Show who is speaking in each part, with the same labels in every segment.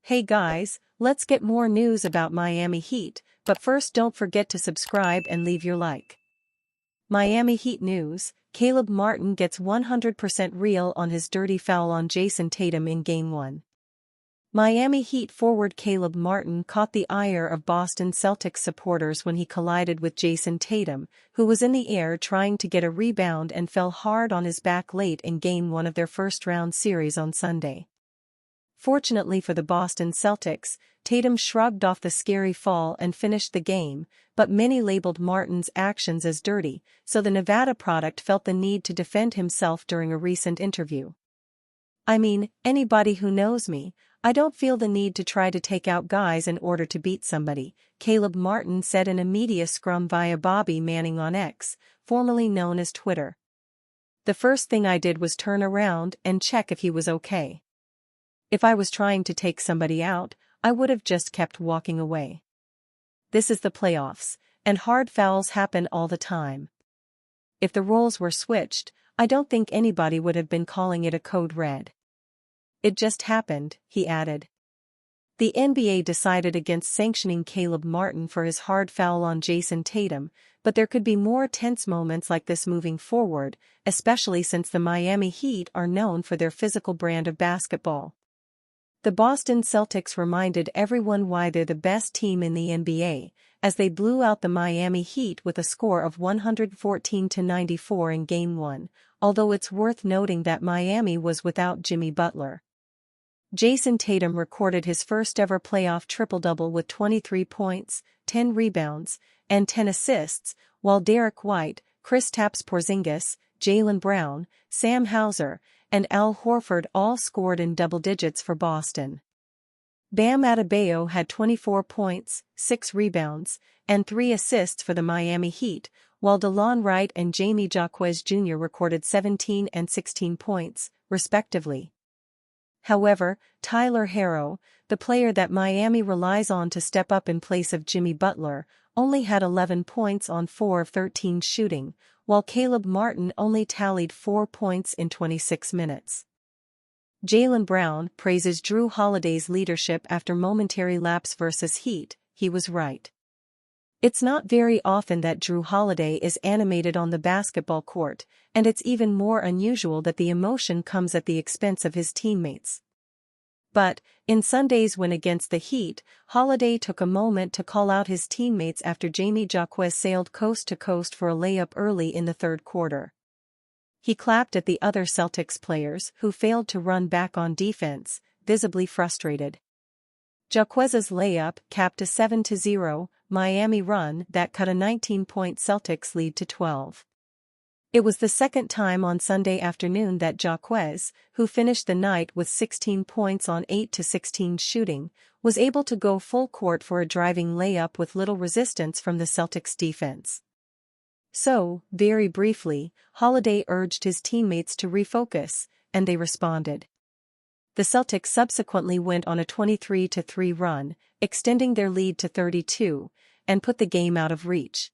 Speaker 1: Hey guys, let's get more news about Miami Heat, but first don't forget to subscribe and leave your like. Miami Heat news: Caleb Martin gets 100% real on his dirty foul on Jason Tatum in Game 1. Miami Heat forward Caleb Martin caught the ire of Boston Celtics supporters when he collided with Jason Tatum, who was in the air trying to get a rebound and fell hard on his back late in Game 1 of their first-round series on Sunday. Fortunately for the Boston Celtics, Tatum shrugged off the scary fall and finished the game, but many labeled Martin's actions as dirty, so the Nevada product felt the need to defend himself during a recent interview. "I mean, anybody who knows me, I don't feel the need to try to take out guys in order to beat somebody," Caleb Martin said in a media scrum via Bobby Manning on X, formerly known as Twitter. "The first thing I did was turn around and check if he was okay. If I was trying to take somebody out, I would have just kept walking away. This is the playoffs, and hard fouls happen all the time. If the roles were switched, I don't think anybody would have been calling it a code red. It just happened," he added. The NBA decided against sanctioning Caleb Martin for his hard foul on Jason Tatum, but there could be more tense moments like this moving forward, especially since the Miami Heat are known for their physical brand of basketball. The Boston Celtics reminded everyone why they're the best team in the NBA, as they blew out the Miami Heat with a score of 114-94 in Game 1, although it's worth noting that Miami was without Jimmy Butler. Jason Tatum recorded his first-ever playoff triple-double with 23 points, 10 rebounds, and 10 assists, while Derek White, Kristaps Porzingis, Jaylen Brown, Sam Hauser, and Al Horford all scored in double digits for Boston. Bam Adebayo had 24 points, 6 rebounds, and 3 assists for the Miami Heat, while DeLon Wright and Jamie Jaquez Jr. recorded 17 and 16 points, respectively. However, Tyler Herro, the player that Miami relies on to step up in place of Jimmy Butler, only had 11 points on 4 of 13 shooting, while Caleb Martin only tallied 4 points in 26 minutes. Jaylen Brown praises Jrue Holiday's leadership after momentary lapse versus Heat. "He was right. It's not very often that Jrue Holiday is animated on the basketball court, and it's even more unusual that the emotion comes at the expense of his teammates." But, in Sunday's win against the Heat, Holiday took a moment to call out his teammates after Jamie Jaquez sailed coast to coast for a layup early in the third quarter. He clapped at the other Celtics players who failed to run back on defense, visibly frustrated. Jaquez's layup capped a 7-0 Miami run that cut a 19-point Celtics lead to 12. It was the second time on Sunday afternoon that Jaquez, who finished the night with 16 points on 8-16 shooting, was able to go full court for a driving layup with little resistance from the Celtics defense. So, very briefly, Holiday urged his teammates to refocus, and they responded. The Celtics subsequently went on a 23-3 run, extending their lead to 32, and put the game out of reach.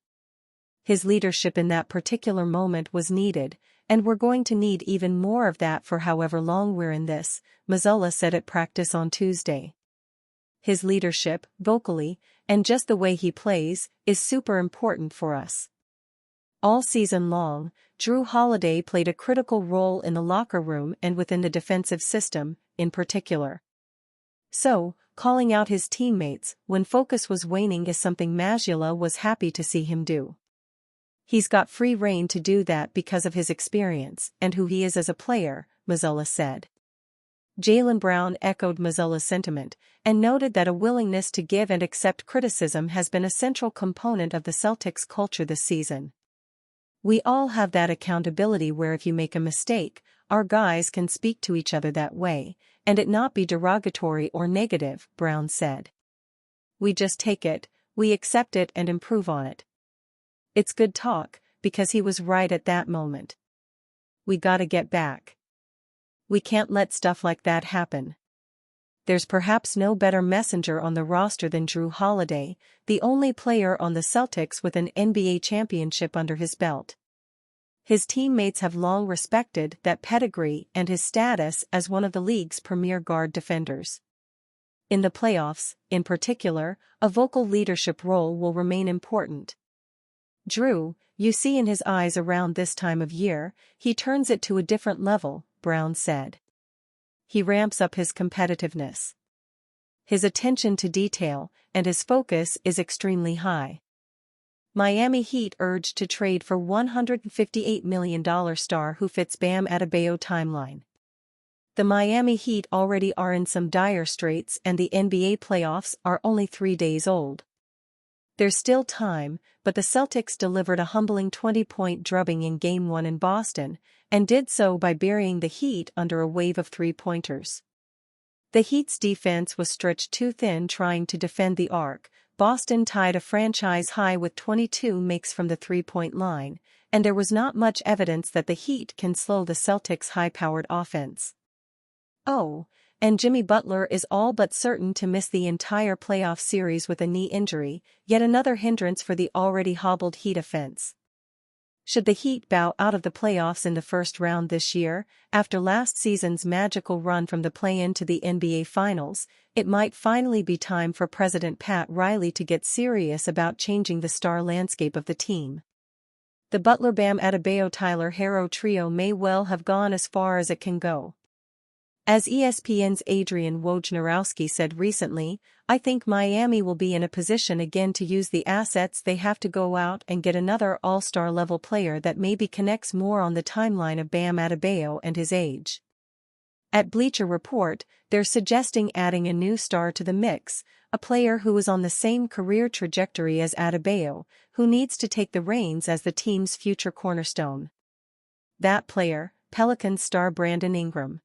Speaker 1: His leadership in that particular moment was needed, and we're going to need even more of that for however long we're in this, Mazzulla said at practice on Tuesday. His leadership, vocally, and just the way he plays, is super important for us. All season long, Jrue Holiday played a critical role in the locker room and within the defensive system, in particular. So, calling out his teammates when focus was waning is something Mazzulla was happy to see him do. "He's got free rein to do that because of his experience and who he is as a player," Mazzulla said. Jaylen Brown echoed Mazzulla's sentiment, and noted that a willingness to give and accept criticism has been a central component of the Celtics' culture this season. "We all have that accountability where if you make a mistake, our guys can speak to each other that way, and it not be derogatory or negative," Brown said. "We just take it, we accept it and improve on it. It's good talk, because he was right at that moment. We gotta get back. We can't let stuff like that happen." There's perhaps no better messenger on the roster than Jrue Holiday, the only player on the Celtics with an NBA championship under his belt. His teammates have long respected that pedigree and his status as one of the league's premier guard defenders. In the playoffs, in particular, a vocal leadership role will remain important. "Drew, you see in his eyes around this time of year, he turns it to a different level," Brown said. "He ramps up his competitiveness. His attention to detail and his focus is extremely high." Miami Heat urged to trade for $158 million star who fits Bam Adebayo timeline. The Miami Heat already are in some dire straits and the NBA playoffs are only 3 days old. There's still time, but the Celtics delivered a humbling 20-point drubbing in Game 1 in Boston, and did so by burying the Heat under a wave of three-pointers. The Heat's defense was stretched too thin trying to defend the arc. Boston tied a franchise high with 22 makes from the three-point line, and there was not much evidence that the Heat can slow the Celtics' high-powered offense. Oh, and Jimmy Butler is all but certain to miss the entire playoff series with a knee injury, yet another hindrance for the already hobbled Heat offense. Should the Heat bow out of the playoffs in the first round this year, after last season's magical run from the play-in to the NBA Finals, it might finally be time for President Pat Riley to get serious about changing the star landscape of the team. The Butler-Bam Adebayo-Tyler Herro trio may well have gone as far as it can go. As ESPN's Adrian Wojnarowski said recently, "I think Miami will be in a position again to use the assets they have to go out and get another all-star level player that maybe connects more on the timeline of Bam Adebayo and his age." At Bleacher Report, they're suggesting adding a new star to the mix, a player who is on the same career trajectory as Adebayo, who needs to take the reins as the team's future cornerstone. That player, Pelicans star Brandon Ingram.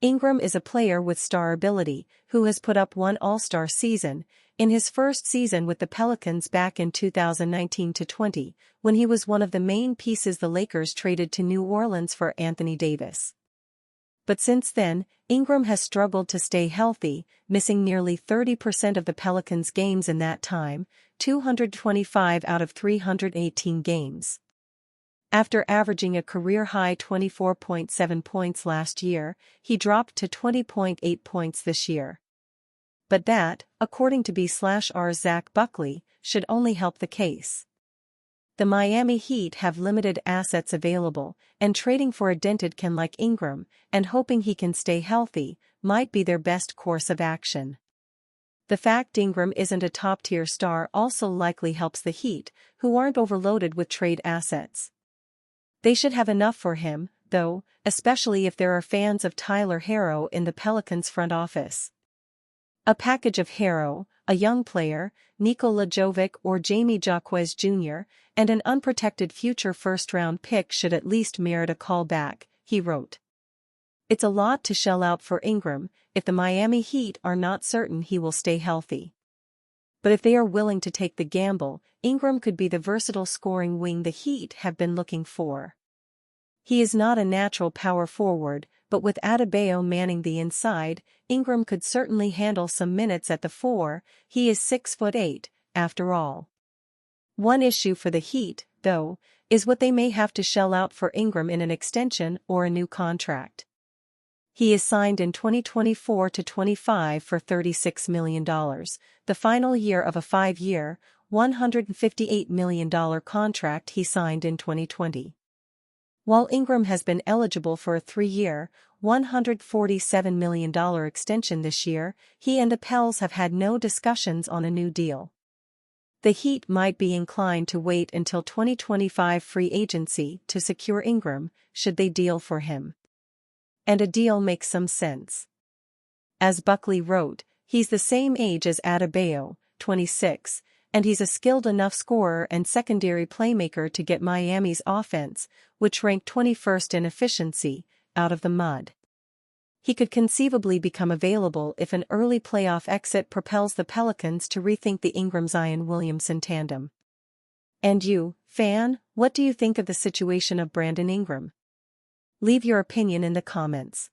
Speaker 1: Ingram is a player with star ability, who has put up one All-Star season, in his first season with the Pelicans back in 2019-20, when he was one of the main pieces the Lakers traded to New Orleans for Anthony Davis. But since then, Ingram has struggled to stay healthy, missing nearly 30% of the Pelicans' games in that time, 225 out of 318 games. After averaging a career-high 24.7 points last year, he dropped to 20.8 points this year. But that, according to B/R's Zach Buckley, should only help the case. The Miami Heat have limited assets available, and trading for a dented can like Ingram, and hoping he can stay healthy, might be their best course of action. The fact Ingram isn't a top-tier star also likely helps the Heat, who aren't overloaded with trade assets. They should have enough for him, though, especially if there are fans of Tyler Herro in the Pelicans front office. A package of Herro, a young player, Nikola Jovic or Jamie Jaquez Jr., and an unprotected future first-round pick should at least merit a callback, he wrote. It's a lot to shell out for Ingram, if the Miami Heat are not certain he will stay healthy. But if they are willing to take the gamble, Ingram could be the versatile scoring wing the Heat have been looking for. He is not a natural power forward, but with Adebayo manning the inside, Ingram could certainly handle some minutes at the 4. He is 6'8", after all. One issue for the Heat, though, is what they may have to shell out for Ingram in an extension or a new contract. He is signed in 2024-25 for $36 million, the final year of a 5-year, $158 million contract he signed in 2020. While Ingram has been eligible for a 3-year, $147 million extension this year, he and the Pels have had no discussions on a new deal. The Heat might be inclined to wait until 2025 free agency to secure Ingram, should they deal for him. And a deal makes some sense. As Buckley wrote, he's the same age as Adebayo, 26, and he's a skilled enough scorer and secondary playmaker to get Miami's offense, which ranked 21st in efficiency, out of the mud. He could conceivably become available if an early playoff exit propels the Pelicans to rethink the Ingram-Zion Williamson tandem. And you, fan, what do you think of the situation of Brandon Ingram? Leave your opinion in the comments.